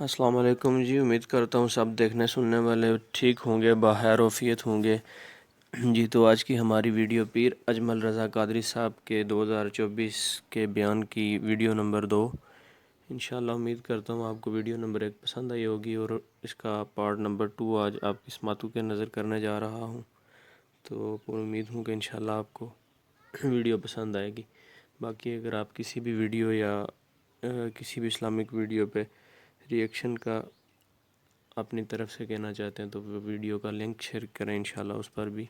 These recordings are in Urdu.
السلام علیکم جی، امید کرتا ہوں سب دیکھنے سننے والے ٹھیک ہوں گے، بخیر وفیت ہوں گے جی۔ تو آج کی ہماری ویڈیو پیر اجمل رضا قادری صاحب کے 2024 کے بیان کی ویڈیو نمبر 2۔ انشاءاللہ امید کرتا ہوں آپ کو ویڈیو نمبر 1 پسند آئی ہوگی اور اس کا پارٹ نمبر 2 آج آپ کی سماعتوں کے نظر کرنے جا رہا ہوں۔ تو امید ہوں کہ انشاءاللہ آپ کو ویڈیو پسند آئے گی۔ باقی اگر آپ کسی بھی ویڈیو یا کسی بھی اسلامک ویڈیو پہ ری ایکشن کا اپنی طرف سے کہنا چاہتے ہیں تو ویڈیو کا لنک شیئر کریں، انشاءاللہ اس پر بھی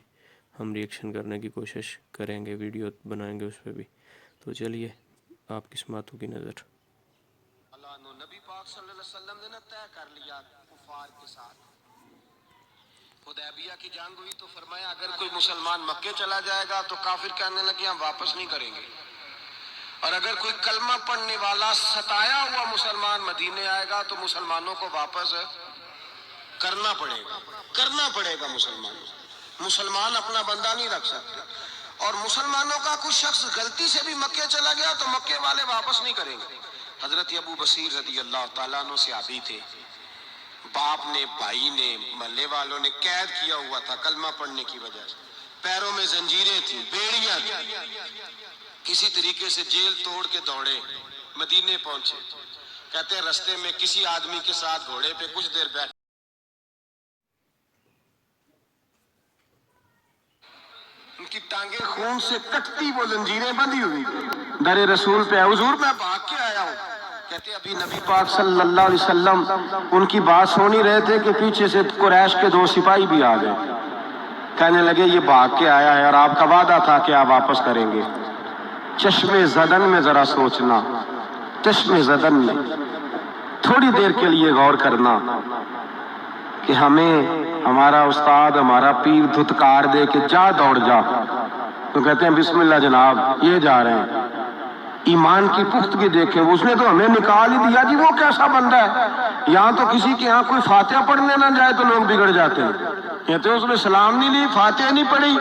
ہم ری ایکشن کرنے کی کوشش کریں گے، ویڈیو بنائیں گے اس پہ بھی۔ تو چلیے آپ کی سماعتوں کی نظر۔ نبی پاک صلی اللہ علیہ وسلم نے طے کر لیا کفار کے ساتھ، حدیبیہ کی جنگ ہوئی تو فرمایا اگر کوئی مسلمان مکے چلا جائے گا تو کافر کہنے لگے ہم واپس نہیں کریں گے، اور اگر کوئی کلمہ پڑھنے والا ستایا ہوا مسلمان مدینے آئے گا تو مسلمانوں کو واپس کرنا پڑے گا مسلمان اپنا بندہ نہیں رکھ سکتے، اور مسلمانوں کا کوئی شخص غلطی سے بھی مکے چلا گیا تو مکے والے واپس نہیں کریں گے۔ حضرت ابو بصیر رضی اللہ تعالیٰ عنہ صحابی تھے، باپ نے، بھائی نے، محلے والوں نے قید کیا ہوا تھا کلمہ پڑھنے کی وجہ سے، پیروں میں زنجیریں تھیں، بیڑیاں تھیں، کسی طریقے سے جیل توڑ کے دوڑے مدینے پہنچے۔ کہتے ہیں رستے میں کسی آدمی کے ساتھ گھوڑے پہ کچھ دیر بیٹھ، ان کی ٹانگیں خون سے کٹتی، وہ زنجیریں بندھی ہوئی، در رسول پہ حضور میں بھاگ کے آیا ہوں۔ کہتے ابھی نبی پاک صلی اللہ علیہ وسلم ان کی بات سن ہی رہے تھے کہ پیچھے سے قریش کے 2 سپاہی بھی آ گئے، کہنے لگے یہ بھاگ کے آیا ہے اور آپ کا وعدہ تھا کہ آپ واپس کریں گے۔ چشم زدن میں ذرا سوچنا، چشم زدن میں تھوڑی دیر کے لیے غور کرنا کہ ہمیں ہمارا استاد، ہمارا پیر دھتکار دے کہ جا دوڑ جا، تو کہتے ہیں بسم اللہ جناب یہ جا رہے ہیں۔ ایمان کی پختگی دیکھیں، اس نے تو ہمیں نکال ہی دیا جی، وہ کیسا بندہ ہے، یہاں تو کسی کے یہاں کوئی فاتحہ پڑھنے نہ جائے تو لوگ بگڑ جاتے ہیں، کہتے ہیں اس نے سلام نہیں لی، فاتحہ نہیں پڑھی،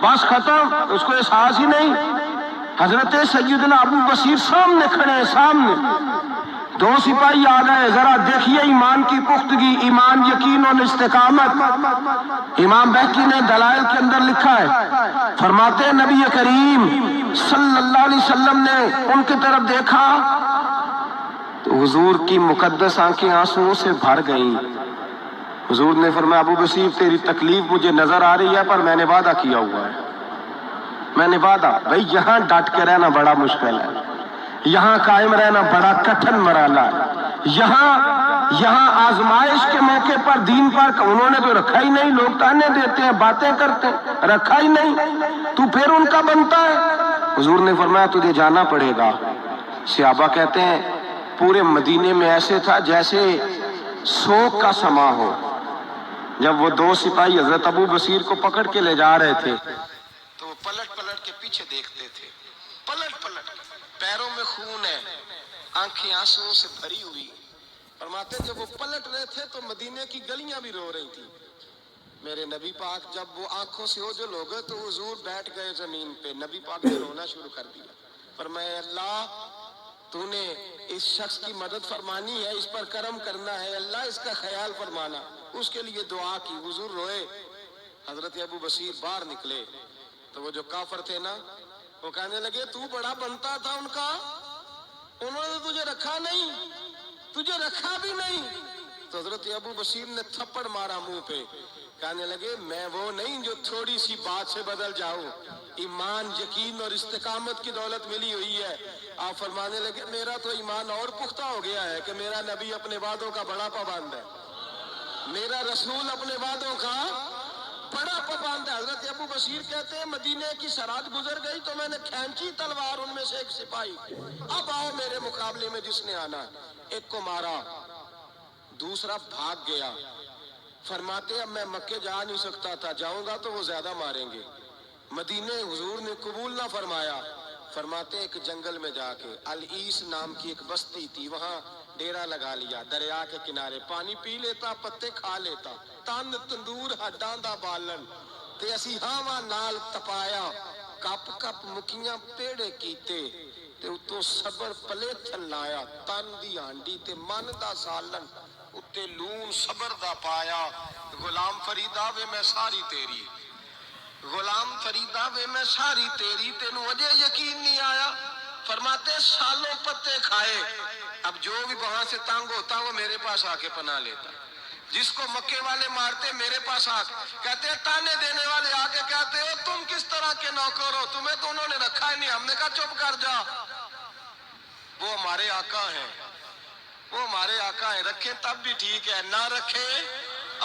بس ختم، اس کو احساس ہی نہیں۔ حضرت سیدنا ابو بصیر سامنے کھڑے ہیں، سامنے 2 سپاہی آ گئے، ذرا دیکھیے ایمان کی پختگی، ایمان، یقین اور استقامت۔ امام بہقی نے دلائل کے اندر لکھا ہے، فرماتے ہیں نبی کریم صلی اللہ علیہ وسلم نے ان کی طرف دیکھا تو حضور کی مقدس آنکھیں آنسوؤں سے بھر گئیں۔ حضور نے فرمایا ابو بصیر تیری تکلیف مجھے نظر آ رہی ہے پر میں نے وعدہ کیا ہوا ہے، میں نے وعدہ، بھئی یہاں ڈٹ کے رہنا بڑا مشکل ہے، یہاں قائم رہنا بڑا کٹھن مرحلہ ہے، یہاں آزمائش کے موقع پر دین پر انہوں نے تو رکھا ہی نہیں، لوگ تانے دیتے ہیں، باتیں کرتے ہیں، رکھا ہی نہیں، تو پھر ان کا بنتا ہے۔ حضور نے فرمایا تجھے جانا پڑے گا۔ صحابہ کہتے ہیں پورے مدینے میں ایسے تھا جیسے سوگ کا سما ہو۔ جب وہ 2 سپاہی حضرت ابو بصیر کو پکڑ کے لے جا رہے تھے تو وہ پلٹ پلٹ کے پیچھے دیکھتے تھے، پلٹ پلٹ، پیروں میں خون ہے، آنکھیں آنسوؤں سے بھری ہوئی۔ فرماتے جب وہ پلٹ رہے تھے تو مدینے کی گلیاں بھی رو رہی تھی۔ میرے نبی پاک جب وہ آنکھوں سے اوجھل ہو گئے تو حضور بیٹھ گئے زمین پہ، نبی پاک نے رونا شروع کر دیا، فرمایا اللہ تو نے اس شخص کی مدد فرمانی ہے، اس پر کرم کرنا ہے، اللہ اس کا خیال فرمانا، اس کے لیے دعا کی، حضور روئے۔ حضرت ابو بصیر باہر نکلے تو وہ جو کافر تھے نا وہ کہنے لگے تو بڑا بنتا تھا ان کا، انہوں نے تجھے رکھا نہیں، تجھے رکھا بھی نہیں۔ تو حضرت ابو بصیر نے تھپڑ مارا منہ پہ، کہنے لگے میں وہ نہیں جو تھوڑی سی بات سے بدل جاؤں، ایمان، یقین اور استقامت کی دولت ملی ہوئی ہے۔ آپ فرمانے لگے میرا تو ایمان اور پختہ ہو گیا ہے کہ میرا نبی اپنے وعدوں کا بڑا پابند ہے، میرا رسول اپنے وعدوں کا بڑا پابند ہے۔ حضرت ابو بصیر کہتے ہیں مدینے کی سرحد گزر گئی تو میں نے کھینچی تلوار، ان میں سے ایک سپاہی، اب آؤ میرے مقابلے میں جس نے آنا، ایک کو مارا، دوسرا بھاگ گیا۔ فرماتے اب میں مکے جا نہیں سکتا تھا، جاؤں گا تو وہ زیادہ ماریں گے، مدینے حضور نے قبول نہ فرمایا۔ فرماتے ایک جنگل میں جا کے العیس نام کی ایک بستی تھی، وہاں ڈیرا لگا لیا، دریا کے کنارے، پانی پی لیتا، پتے کھا لیتا، تن تندور ہڈاں دا بالن تے اسی ہاواں نال تپایا، کپ کپ مکیاں پیڑے کیتے، تے اتوں صبر پلیتھن لایا، تن دی ہانڈی تے من دا سالن اتے لون صبر دا پایا۔ غلام فریدا وے میں ساری تیری، غلام فریدا وے میں ساری تیری، تینوں اجے یقین نہیں آیا؟ فرماتے سالوں پتے کھائے، اب جو بھی وہاں سے تنگ ہوتا وہ میرے پاس آ کے پناہ لیتا، جس کو مکے والے مارتے میرے پاس آ کے کہتے ہیں، تانے دینے والے آ کے کہتے ہو تم کس طرح کے نوکر ہو، تمہیں تو انہوں نے رکھا ہی نہیں۔ ہم نے کہا چپ کر جا، وہ ہمارے آقا ہیں، وہ ہمارے آقا ہیں، رکھیں تب بھی ٹھیک ہے، نہ رکھیں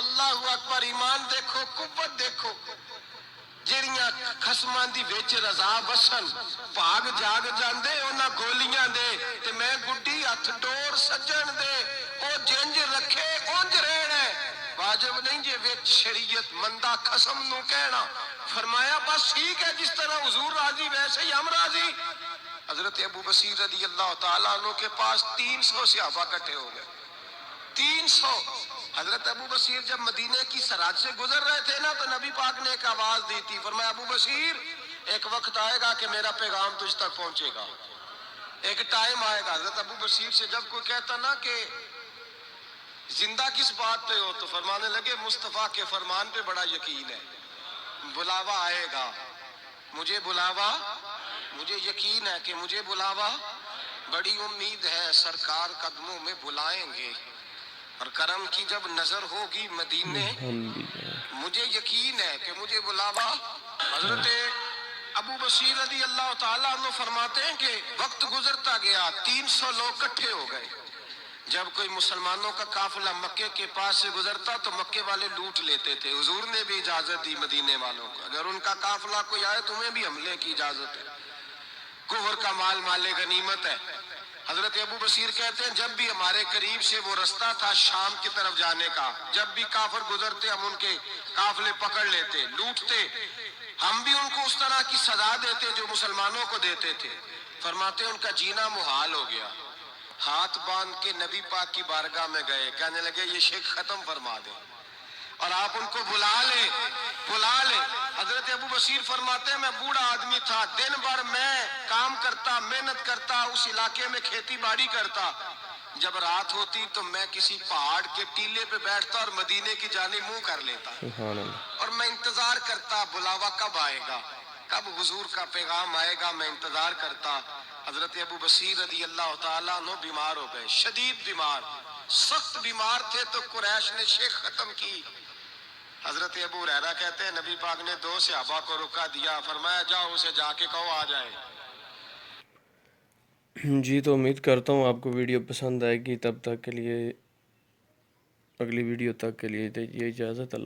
اللہ اکبر۔ ایمان دیکھو، قوت دیکھو، جیڑیاں خسماں دی وچ رضا وسن بھاگ جاگ جاندے انہاں گولیاں دے، تے میں گڈی ہتھ ڈور سجن دے، او جنج رکھے اونج رہنا ہے، واجب نہیں جے وچ شریعت مندہ قسم نو کہنا۔ فرمایا بس ٹھیک ہے، جس طرح حضور راضی ویسے ہی ہم راضی۔ حضرت ابو بصیر رضی اللہ تعالیٰ عنہ کے پاس 300 صحابہ کٹھے ہو گئے، 300۔ حضرت ابو بصیر جب مدینے کی سرحد سے گزر رہے تھے نا، تو نبی پاک نے ایک آواز دی تھی، فرمایا ابو بصیر ایک وقت آئے گا کہ میرا پیغام تجھ تک پہنچے گا، ایک ٹائم آئے گا۔ حضرت ابو بصیر سے جب کوئی کہتا نا کہ زندہ کس بات پہ ہو، تو فرمانے لگے مصطفیٰ کے فرمان پہ بڑا یقین ہے، بلاوا آئے گا، مجھے بلاوا، مجھے یقین ہے کہ مجھے بلاوا، بڑی امید ہے سرکار قدموں میں بلائیں گے، اور کرم کی جب نظر ہوگی مدینے، ہم بھی جائیں۔ مجھے یقین ہے کہ مجھے بلاوا۔ حضرت ابو بصیر رضی اللہ تعالیٰ عنہ فرماتے ہیں کہ وقت گزرتا گیا، 300 لوگ کٹھے ہو گئے۔ جب کوئی مسلمانوں کا قافلہ مکے کے پاس سے گزرتا تو مکے والے لوٹ لیتے تھے۔ حضور نے بھی اجازت دی مدینے والوں کو، اگر ان کا قافلہ کوئی آئے تمہیں بھی حملے کی اجازت ہے، کفر کا مال مال غنیمت ہے۔ حضرت ابو بصیر کہتے ہیں جب بھی ہمارے قریب سے وہ رستہ تھا شام کی طرف جانے کا، جب بھی کافر گزرتے ہم ان کے قافلے پکڑ لیتے، لوٹتے، ہم بھی ان کو اس طرح کی سزا دیتے جو مسلمانوں کو دیتے تھے۔ فرماتے ان کا جینا محال ہو گیا، ہاتھ باندھ کے نبی پاک کی بارگاہ میں گئے، کہنے لگے یہ شرک ختم فرما دیں اور آپ ان کو بلا لیں، بلا لیں۔ حضرت ابو بصیر فرماتے ہیں میں بوڑھا آدمی تھا، دن بھر میں کام کرتا، محنت کرتا، اس علاقے میں کھیتی باڑی کرتا، جب رات ہوتی تو میں کسی پہاڑ کے ٹیلے پہ بیٹھتا اور مدینے کی جانب منہ کر لیتا، سبحان اللہ۔ اور میں انتظار کرتا بلاوا کب آئے گا، کب حضور کا پیغام آئے گا، میں انتظار کرتا۔ حضرت ابو بصیر رضی اللہ تعالیٰ عنہ بیمار ہو گئے، شدید بیمار، سخت بیمار تھے، تو قریش نے شیخ ختم کی۔ حضرت ابو ہریرہ کہتے ہیں نبی پاک نے 2 صحابہ کو رکا دیا، فرمایا جاؤ اسے جا کے کہو آ جائے۔ جی تو امید کرتا ہوں آپ کو ویڈیو پسند آئے گی، تب تک کے لیے، اگلی ویڈیو تک کے لیے دیجیے اجازت۔ اللہ